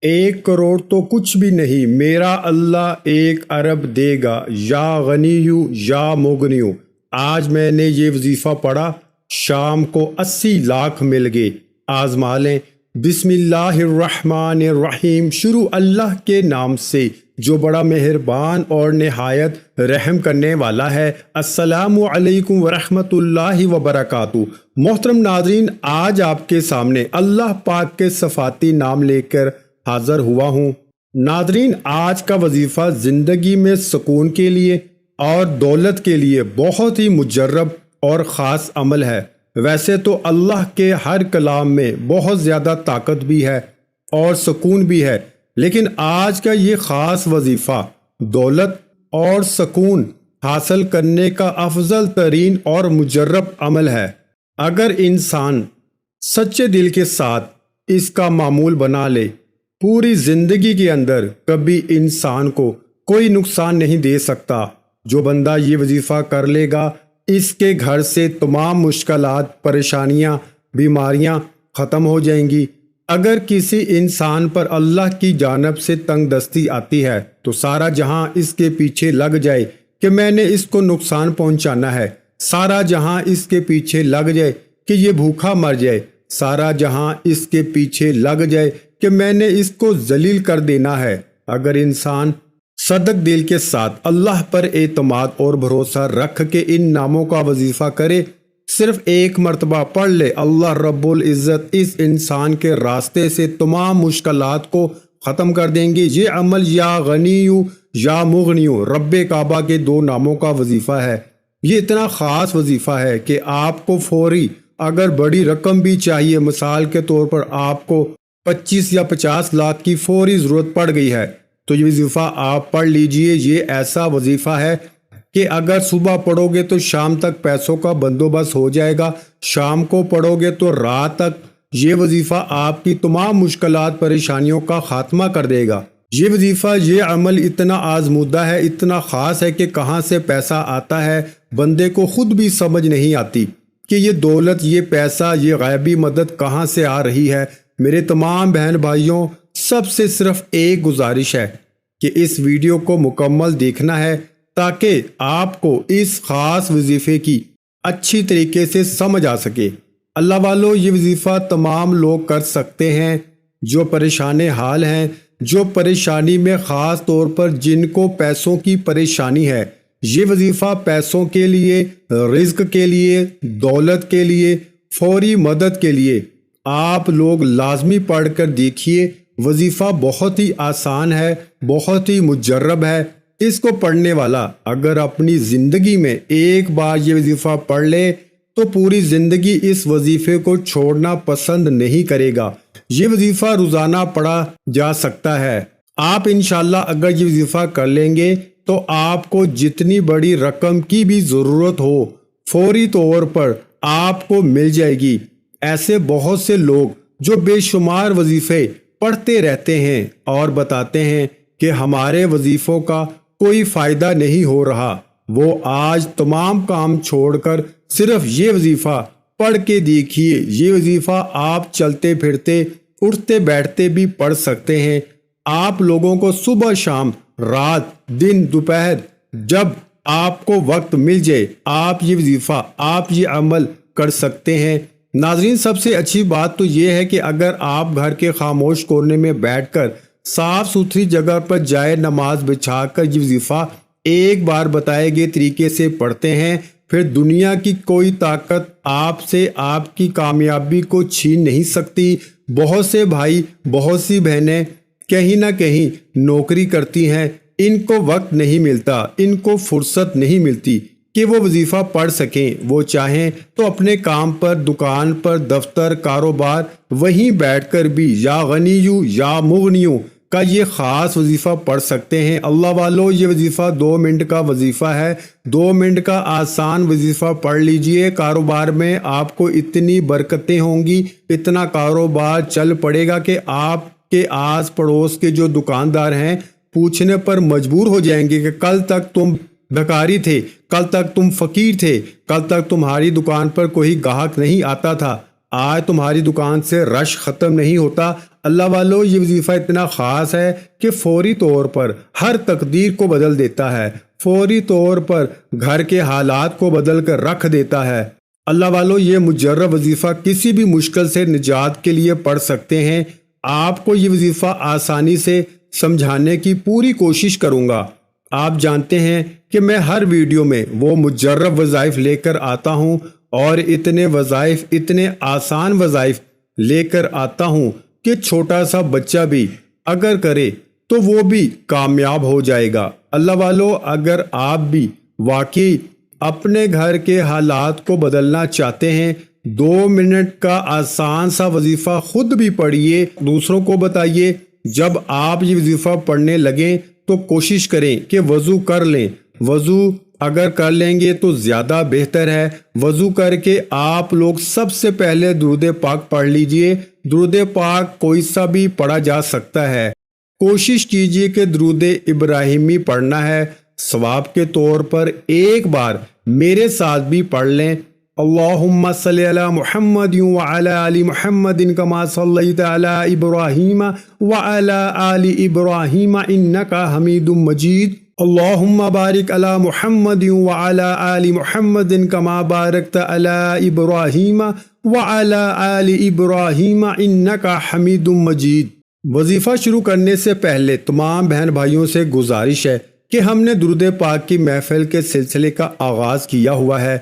1 کروڑ تو کچھ بھی نہیں، میرا اللہ 1 ارب دے گا، یا غنیو یا مغنیو۔ آج میں نے یہ وظیفہ پڑھا، شام کو 80 لاکھ مل گئے۔ آزما لیں۔ بسم اللہ الرحمن الرحیم، شروع اللہ کے نام سے جو بڑا مہربان اور نہایت رحم کرنے والا ہے۔ السلام علیکم ورحمۃ اللہ وبرکاتہ۔ محترم ناظرین، آج آپ کے سامنے اللہ پاک کے صفاتی نام لے کر حاضر ہوا ہوں۔ ناظرین، آج کا وظیفہ زندگی میں سکون کے لیے اور دولت کے لیے بہت ہی مجرب اور خاص عمل ہے۔ ویسے تو اللہ کے ہر کلام میں بہت زیادہ طاقت بھی ہے اور سکون بھی ہے، لیکن آج کا یہ خاص وظیفہ دولت اور سکون حاصل کرنے کا افضل ترین اور مجرب عمل ہے۔ اگر انسان سچے دل کے ساتھ اس کا معمول بنا لے، پوری زندگی کے اندر کبھی انسان کو کوئی نقصان نہیں دے سکتا۔ جو بندہ یہ وظیفہ کر لے گا، اس کے گھر سے تمام مشکلات، پریشانیاں، بیماریاں ختم ہو جائیں گی۔ اگر کسی انسان پر اللہ کی جانب سے تنگ دستی آتی ہے تو سارا جہاں اس کے پیچھے لگ جائے کہ میں نے اس کو نقصان پہنچانا ہے، سارا جہاں اس کے پیچھے لگ جائے کہ یہ بھوکا مر جائے، سارا جہاں اس کے پیچھے لگ جائے کہ میں نے اس کو ذلیل کر دینا ہے۔ اگر انسان صدق دل کے ساتھ اللہ پر اعتماد اور بھروسہ رکھ کے ان ناموں کا وظیفہ کرے، صرف 1 مرتبہ پڑھ لے، اللہ رب العزت اس انسان کے راستے سے تمام مشکلات کو ختم کر دیں گے۔ یہ عمل یا غنیو یا مغنیو رب کعبہ کے 2 ناموں کا وظیفہ ہے۔ یہ اتنا خاص وظیفہ ہے کہ آپ کو فوری اگر بڑی رقم بھی چاہیے، مثال کے طور پر آپ کو 25 یا 50 لاکھ کی فوری ضرورت پڑ گئی ہے، تو یہ وظیفہ آپ پڑھ لیجئے۔ یہ ایسا وظیفہ ہے کہ اگر صبح پڑھو گے تو شام تک پیسوں کا بندوبست ہو جائے گا، شام کو پڑھو گے تو رات تک یہ وظیفہ آپ کی تمام مشکلات، پریشانیوں کا خاتمہ کر دے گا۔ یہ وظیفہ، یہ عمل اتنا آزمودہ ہے، اتنا خاص ہے کہ کہاں سے پیسہ آتا ہے بندے کو خود بھی سمجھ نہیں آتی کہ یہ دولت، یہ پیسہ، یہ غیبی مدد کہاں سے آ رہی ہے۔ میرے تمام بہن بھائیوں، سب سے صرف ایک گزارش ہے کہ اس ویڈیو کو مکمل دیکھنا ہے تاکہ آپ کو اس خاص وظیفے کی اچھی طریقے سے سمجھ آ سکے۔ اللہ والو، یہ وظیفہ تمام لوگ کر سکتے ہیں جو پریشان حال ہیں، جو پریشانی میں، خاص طور پر جن کو پیسوں کی پریشانی ہے۔ یہ وظیفہ پیسوں کے لیے، رزق کے لیے، دولت کے لیے، فوری مدد کے لیے آپ لوگ لازمی پڑھ کر دیکھیے۔ وظیفہ بہت ہی آسان ہے، بہت ہی مجرب ہے۔ اس کو پڑھنے والا اگر اپنی زندگی میں ایک بار یہ وظیفہ پڑھ لے تو پوری زندگی اس وظیفے کو چھوڑنا پسند نہیں کرے گا۔ یہ وظیفہ روزانہ پڑھا جا سکتا ہے۔ آپ انشاءاللہ اگر یہ وظیفہ کر لیں گے تو آپ کو جتنی بڑی رقم کی بھی ضرورت ہو، فوری طور پر آپ کو مل جائے گی۔ ایسے بہت سے لوگ جو بے شمار وظیفے پڑھتے رہتے ہیں اور بتاتے ہیں کہ ہمارے وظیفوں کا کوئی فائدہ نہیں ہو رہا، وہ آج تمام کام چھوڑ کر صرف یہ وظیفہ پڑھ کے دیکھیے۔ یہ وظیفہ آپ چلتے پھرتے، اٹھتے بیٹھتے بھی پڑھ سکتے ہیں۔ آپ لوگوں کو صبح شام، رات دن دوپہر، جب آپ کو وقت مل جائے، آپ یہ وظیفہ، آپ یہ عمل کر سکتے ہیں۔ ناظرین، سب سے اچھی بات تو یہ ہے کہ اگر آپ گھر کے خاموش کونے میں بیٹھ کر صاف ستھری جگہ پر جائے نماز بچھا کر یہ وظیفہ ایک بار بتائے گئے طریقے سے پڑھتے ہیں، پھر دنیا کی کوئی طاقت آپ سے آپ کی کامیابی کو چھین نہیں سکتی۔ بہت سے بھائی، بہت سی بہنیں کہیں نہ کہیں نوکری کرتی ہیں، ان کو وقت نہیں ملتا، ان کو فرصت نہیں ملتی کہ وہ وظیفہ پڑھ سکیں۔ وہ چاہیں تو اپنے کام پر، دکان پر، دفتر، کاروبار، وہیں بیٹھ کر بھی یا غنیو یا مغنیو کا یہ خاص وظیفہ پڑھ سکتے ہیں۔ اللہ والو، یہ وظیفہ 2 منٹ کا وظیفہ ہے، 2 منٹ کا آسان وظیفہ پڑھ لیجئے۔ کاروبار میں آپ کو اتنی برکتیں ہوں گی، اتنا کاروبار چل پڑے گا کہ آپ کے آس پڑوس کے جو دکاندار ہیں پوچھنے پر مجبور ہو جائیں گے کہ کل تک تم بھکاری تھے، کل تک تم فقیر تھے، کل تک تمہاری دکان پر کوئی گاہک نہیں آتا تھا، آج تمہاری دکان سے رش ختم نہیں ہوتا۔ اللہ والو یہ وظیفہ اتنا خاص ہے کہ فوری طور پر ہر تقدیر کو بدل دیتا ہے، فوری طور پر گھر کے حالات کو بدل کر رکھ دیتا ہے۔ اللہ والو یہ مجرب وظیفہ کسی بھی مشکل سے نجات کے لیے پڑھ سکتے ہیں۔ آپ کو یہ وظیفہ آسانی سے سمجھانے کی پوری کوشش کروں گا۔ آپ جانتے ہیں کہ میں ہر ویڈیو میں وہ مجرب وظائف لے کر آتا ہوں، اور اتنے وظائف، اتنے آسان وظائف لے کر آتا ہوں کہ چھوٹا سا بچہ بھی اگر کرے تو وہ بھی کامیاب ہو جائے گا۔ اللہ والو اگر آپ بھی واقعی اپنے گھر کے حالات کو بدلنا چاہتے ہیں، 2 منٹ کا آسان سا وظیفہ خود بھی پڑھیے، دوسروں کو بتائیے۔ جب آپ یہ وظیفہ پڑھنے لگیں تو کوشش کریں کہ وضو کر لیں۔ وضو اگر کر لیں گے تو زیادہ بہتر ہے۔ وضو کر کے آپ لوگ سب سے پہلے درود پاک پڑھ لیجئے۔ درود پاک کوئی سا بھی پڑھا جا سکتا ہے۔ کوشش کیجئے کہ درود ابراہیمی پڑھنا ہے۔ ثواب کے طور پر ایک بار میرے ساتھ بھی پڑھ لیں۔ اللہم صلی علی محمد وعلی آل محمد کما صلیت علی ابراہیم وعلی آل ابراہیم انکا حمید مجید۔ اللہم بارک علی محمد وعلی آل محمد کما بارکت علی ابراہیم وعلی آل ابراہیم انکا حمید مجید۔ وظیفہ شروع کرنے سے پہلے تمام بہن بھائیوں سے گزارش ہے کہ ہم نے درود پاک کی محفل کے سلسلے کا آغاز کیا ہوا ہے،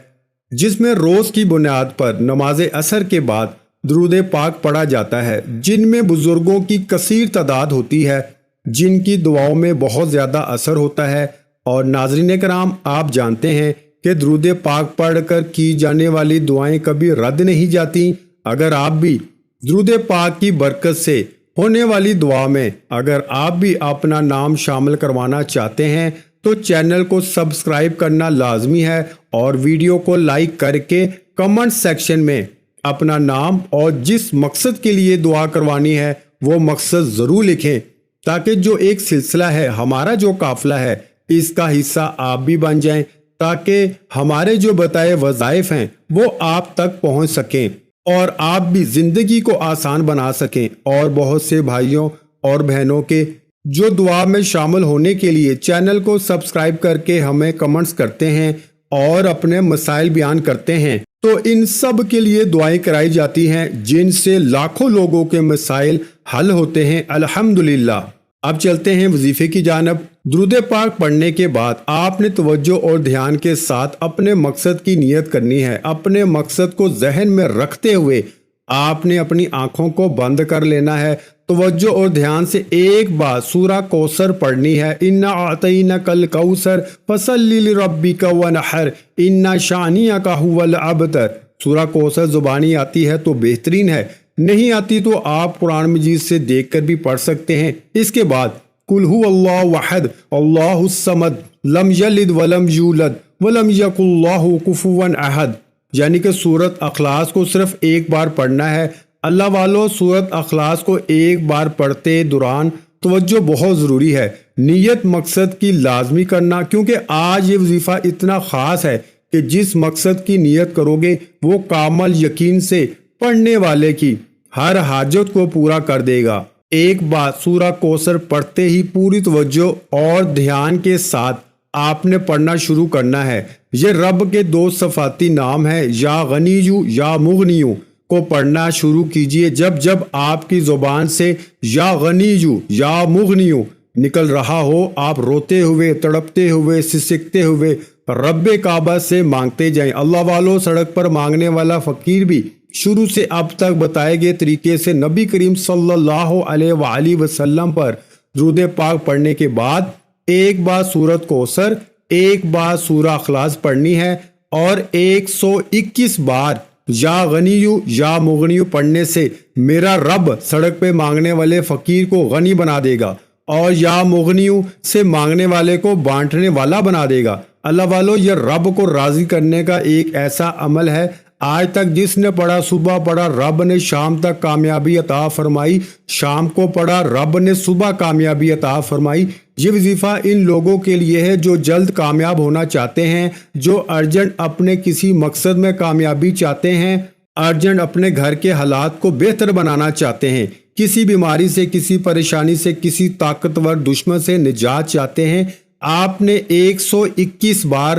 جس میں روز کی بنیاد پر نماز عصر کے بعد درود پاک پڑھا جاتا ہے، جن میں بزرگوں کی کثیر تعداد ہوتی ہے، جن کی دعاؤں میں بہت زیادہ اثر ہوتا ہے۔ اور ناظرین کرام، آپ جانتے ہیں کہ درود پاک پڑھ کر کی جانے والی دعائیں کبھی رد نہیں جاتی۔ اگر آپ بھی درود پاک کی برکت سے ہونے والی دعا میں اگر آپ بھی اپنا نام شامل کروانا چاہتے ہیں تو چینل کو سبسکرائب کرنا لازمی ہے، اور ویڈیو کو لائک کر کے کمنٹ سیکشن میں اپنا نام اور جس مقصد کے لیے دعا کروانی ہے وہ مقصد ضرور لکھیں، تاکہ جو ایک سلسلہ ہے، ہمارا جو قافلہ ہے، اس کا حصہ آپ بھی بن جائیں، تاکہ ہمارے جو بتائے وظائف ہیں وہ آپ تک پہنچ سکیں اور آپ بھی زندگی کو آسان بنا سکیں۔ اور بہت سے بھائیوں اور بہنوں کے جو دعا میں شامل ہونے کے لیے چینل کو سبسکرائب کر کے ہمیں کمنٹس کرتے ہیں اور اپنے مسائل بیان کرتے ہیں، تو ان سب کے لیے دعائیں کرائی جاتی ہیں، جن سے لاکھوں لوگوں کے مسائل حل ہوتے ہیں الحمدللہ۔ اب چلتے ہیں وظیفے کی جانب۔ درود پاک پڑھنے کے بعد آپ نے توجہ اور دھیان کے ساتھ اپنے مقصد کی نیت کرنی ہے۔ اپنے مقصد کو ذہن میں رکھتے ہوئے آپ نے اپنی آنکھوں کو بند کر لینا ہے۔ توجہ اور دھیان سے ایک بار سورہ کوثر پڑھنی ہے۔ اِنَّا أَعْطَيْنَاكَ الْكَوْثَرَ فَصَلِّ لِرَبِّكَ وَانْحَرْ إِنَّ شَانِئَكَ هُوَ الْأَبْتَرُ۔ سورہ کوثر زبانی آتی ہے تو بہترین ہے، نہیں آتی تو آپ قرآن مجید سے دیکھ کر بھی پڑھ سکتے ہیں۔ اس کے بعد قُلْ هُوَ اللَّهُ أَحَدٌ اللَّهُ الصَّمَدُ لَمْ يَلِدْ وَلَمْ يُولَدْ وَلَمْ يَكُنْ لَهُ كُفُوًا أَحَدٌ، یعنی کہ سورۃ اخلاص کو صرف ایک بار پڑھنا ہے۔ اللہ والو، سورۃ اخلاص کو ایک بار پڑھتے دوران توجہ بہت ضروری ہے، نیت مقصد کی لازمی کرنا، کیونکہ آج یہ وظیفہ اتنا خاص ہے کہ جس مقصد کی نیت کرو گے وہ کامل یقین سے پڑھنے والے کی ہر حاجت کو پورا کر دے گا۔ ایک بار سورہ کوثر پڑھتے ہی پوری توجہ اور دھیان کے ساتھ آپ نے پڑھنا شروع کرنا ہے۔ یہ رب کے 2 صفاتی نام ہیں، یا غنیو یا مغنیو کو پڑھنا شروع کیجئے۔ جب جب آپ کی زبان سے یا غنیو یا مغنیو نکل رہا ہو، آپ روتے ہوئے، تڑپتے ہوئے، سسکتے ہوئے رب کعبہ سے مانگتے جائیں۔ اللہ والو، سڑک پر مانگنے والا فقیر بھی شروع سے اب تک بتائے گئے طریقے سے نبی کریم صلی اللہ علیہ وآلہ وسلم پر درود پاک پڑھنے کے بعد ایک بار سورۃ کوثر، ایک بار سورہ اخلاص پڑھنی ہے، اور 121 بار یا غنیو یا مغنیو پڑھنے سے میرا رب سڑک پہ مانگنے والے فقیر کو غنی بنا دے گا، اور یا مغنیو سے مانگنے والے کو بانٹنے والا بنا دے گا۔ اللہ والو، یہ رب کو راضی کرنے کا ایک ایسا عمل ہے، آج تک جس نے پڑھا، صبح پڑھا، رب نے شام تک کامیابی عطا فرمائی، شام کو پڑھا، رب نے صبح کامیابی عطا فرمائی۔ یہ وظیفہ ان لوگوں کے لیے ہے جو جلد کامیاب ہونا چاہتے ہیں، جو ارجنٹ اپنے کسی مقصد میں کامیابی چاہتے ہیں، ارجنٹ اپنے گھر کے حالات کو بہتر بنانا چاہتے ہیں۔ کسی بیماری سے، کسی پریشانی سے، کسی طاقتور دشمن سے نجات چاہتے ہیں، آپ نے 121 بار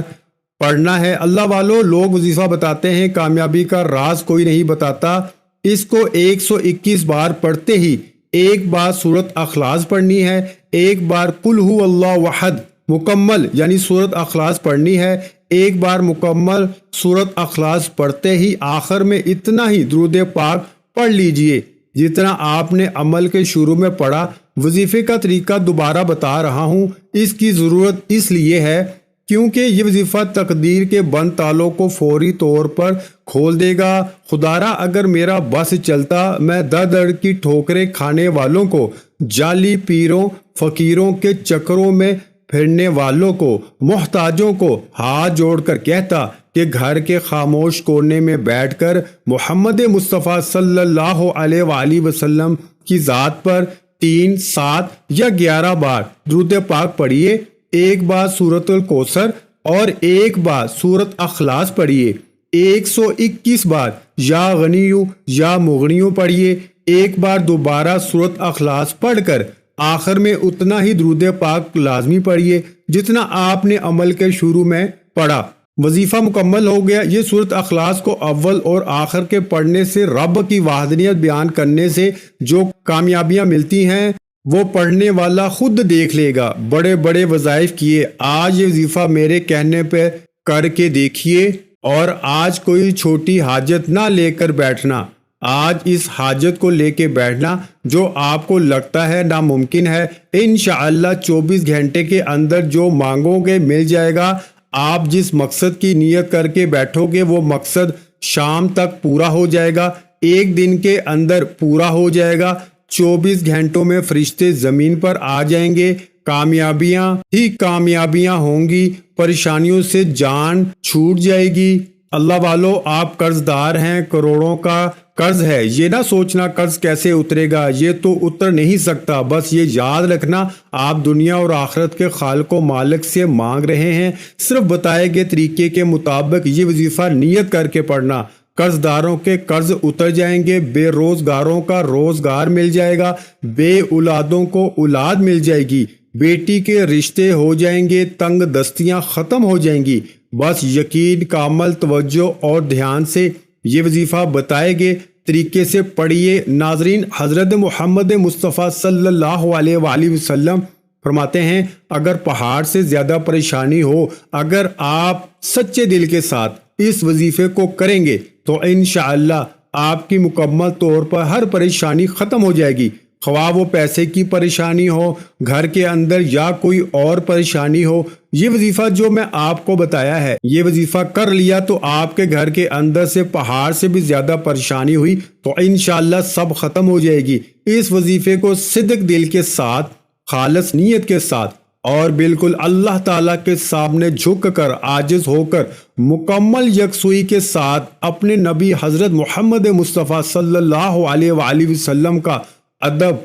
پڑھنا ہے۔ اللہ والوں، لوگ وظیفہ بتاتے ہیں، کامیابی کا راز کوئی نہیں بتاتا۔ اس کو 121 بار پڑھتے ہی ایک بار سورت اخلاص پڑھنی ہے، ایک بار قل ہو اللہ احد مکمل یعنی سورت اخلاص پڑھنی ہے، ایک بار مکمل سورت اخلاص پڑھتے ہی آخر میں اتنا ہی درود پاک پڑھ لیجئے جتنا آپ نے عمل کے شروع میں پڑھا۔ وظیفے کا طریقہ دوبارہ بتا رہا ہوں، اس کی ضرورت اس لیے ہے کیونکہ یہ وظیفہ تقدیر کے بند تالوں کو فوری طور پر کھول دے گا۔ خدارا اگر میرا بس چلتا، میں در در کی ٹھوکریں کھانے والوں کو، جعلی پیروں فقیروں کے چکروں میں پھرنے والوں کو، محتاجوں کو ہاتھ جوڑ کر کہتا کہ گھر کے خاموش کونے میں بیٹھ کر محمد مصطفیٰ صلی اللہ علیہ وآلہ وسلم کی ذات پر 3، 7 یا 11 بار درود پاک پڑھیے، ایک بار سورت الکوثر اور ایک بار سورت اخلاص پڑھیے، 121 بار یا غنیو یا مغنیو پڑھیے، ایک بار دوبارہ سورت اخلاص پڑھ کر آخر میں اتنا ہی درود پاک لازمی پڑھیے جتنا آپ نے عمل کے شروع میں پڑھا۔ وظیفہ مکمل ہو گیا۔ یہ سورت اخلاص کو اول اور آخر کے پڑھنے سے رب کی وحدانیت بیان کرنے سے جو کامیابیاں ملتی ہیں وہ پڑھنے والا خود دیکھ لے گا۔ بڑے بڑے وظائف کیے، آج یہ وظیفہ میرے کہنے پہ کر کے دیکھیے، اور آج کوئی چھوٹی حاجت نہ لے کر بیٹھنا، آج اس حاجت کو لے کے بیٹھنا جو آپ کو لگتا ہے ناممکن ہے، انشاءاللہ 24 گھنٹے کے اندر جو مانگو گے مل جائے گا۔ آپ جس مقصد کی نیت کر کے بیٹھو گے وہ مقصد شام تک پورا ہو جائے گا، ایک دن کے اندر پورا ہو جائے گا، 24 گھنٹوں میں فرشتے زمین پر آ جائیں گے، کامیابیاں ہی کامیابیاں ہوں گی، پریشانیوں سے جان چھوٹ جائے گی۔ اللہ والو، آپ قرض دار ہیں، کروڑوں کا قرض ہے، یہ نہ سوچنا قرض کیسے اترے گا، یہ تو اتر نہیں سکتا، بس یہ یاد رکھنا آپ دنیا اور آخرت کے خالق و مالک سے مانگ رہے ہیں۔ صرف بتائے گئے طریقے کے مطابق یہ وظیفہ نیت کر کے پڑھنا، قرض داروں کے قرض اتر جائیں گے، بے روزگاروں کا روزگار مل جائے گا، بے اولادوں کو اولاد مل جائے گی، بیٹی کے رشتے ہو جائیں گے، تنگ دستیاں ختم ہو جائیں گی۔ بس یقین، کامل توجہ اور دھیان سے یہ وظیفہ بتائے گئے طریقے سے پڑھیے۔ ناظرین، حضرت محمد مصطفیٰ صلی اللہ علیہ وآلہ وسلم فرماتے ہیں اگر پہاڑ سے زیادہ پریشانی ہو، اگر آپ سچے دل کے ساتھ اس وظیفے کو کریں گے تو انشاءاللہ آپ کی مکمل طور پر ہر پریشانی ختم ہو جائے گی، خواہ وہ پیسے کی پریشانی ہو، گھر کے اندر یا کوئی اور پریشانی ہو۔ یہ وظیفہ جو میں آپ کو بتایا ہے، یہ وظیفہ کر لیا تو آپ کے گھر کے اندر سے پہاڑ سے بھی زیادہ پریشانی ہوئی تو انشاءاللہ سب ختم ہو جائے گی۔ اس وظیفے کو صدق دل کے ساتھ، خالص نیت کے ساتھ اور بالکل اللہ تعالیٰ کے سامنے جھک کر، عاجز ہو کر، مکمل یکسوئی کے ساتھ اپنے نبی حضرت محمد مصطفیٰ صلی اللہ علیہ وآلہ وسلم کا ادب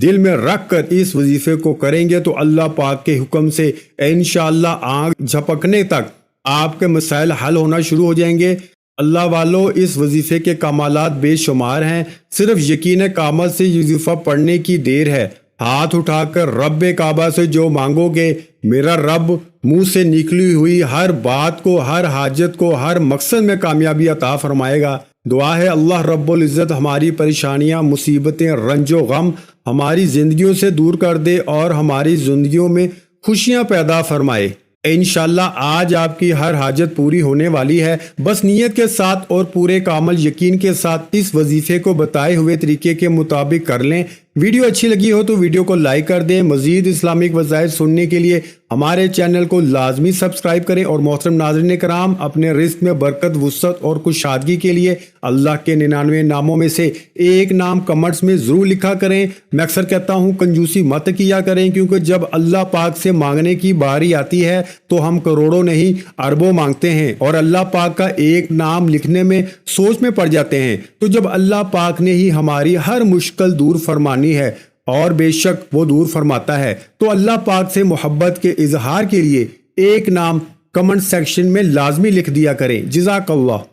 دل میں رکھ کر اس وظیفے کو کریں گے تو اللہ پاک کے حکم سے انشاءاللہ آنکھ جھپکنے تک آپ کے مسائل حل ہونا شروع ہو جائیں گے۔ اللہ والو، اس وظیفے کے کمالات بے شمار ہیں، صرف یقین کامل سے یہ وظیفہ پڑھنے کی دیر ہے۔ ہاتھ اٹھا کر رب کعبہ سے جو مانگو گے، میرا رب منہ سے نکلی ہوئی ہر بات کو، ہر حاجت کو، ہر مقصد میں کامیابی عطا فرمائے گا۔ دعا ہے اللہ رب العزت ہماری پریشانیاں، مصیبتیں، رنج و غم ہماری زندگیوں سے دور کر دے اور ہماری زندگیوں میں خوشیاں پیدا فرمائے۔ انشاءاللہ آج آپ کی ہر حاجت پوری ہونے والی ہے۔ بس نیت کے ساتھ اور پورے کامل یقین کے ساتھ اس وظیفے کو بتائے ہوئے طریقے کے مطابق کر لیں۔ ویڈیو اچھی لگی ہو تو ویڈیو کو لائک کر دیں۔ مزید اسلامک وظائف سننے کے لیے ہمارے چینل کو لازمی سبسکرائب کریں، اور محترم ناظرین کرام، اپنے رزق میں برکت، وسعت اور کشادگی کے لیے اللہ کے 99 ناموں میں سے ایک نام کمنٹس میں ضرور لکھا کریں۔ میں اکثر کہتا ہوں کنجوسی مت کیا کریں، کیونکہ جب اللہ پاک سے مانگنے کی باری آتی ہے تو ہم کروڑوں نہیں اربوں مانگتے ہیں، اور اللہ پاک کا ایک نام لکھنے میں سوچ میں پڑ جاتے ہیں۔ تو جب اللہ پاک نے ہی ہماری ہر مشکل دور فرمانی ہے، اور بے شک وہ دور فرماتا ہے، تو اللہ پاک سے محبت کے اظہار کے لیے ایک نام کمنٹ سیکشن میں لازمی لکھ دیا کریں۔ جزاک اللہ۔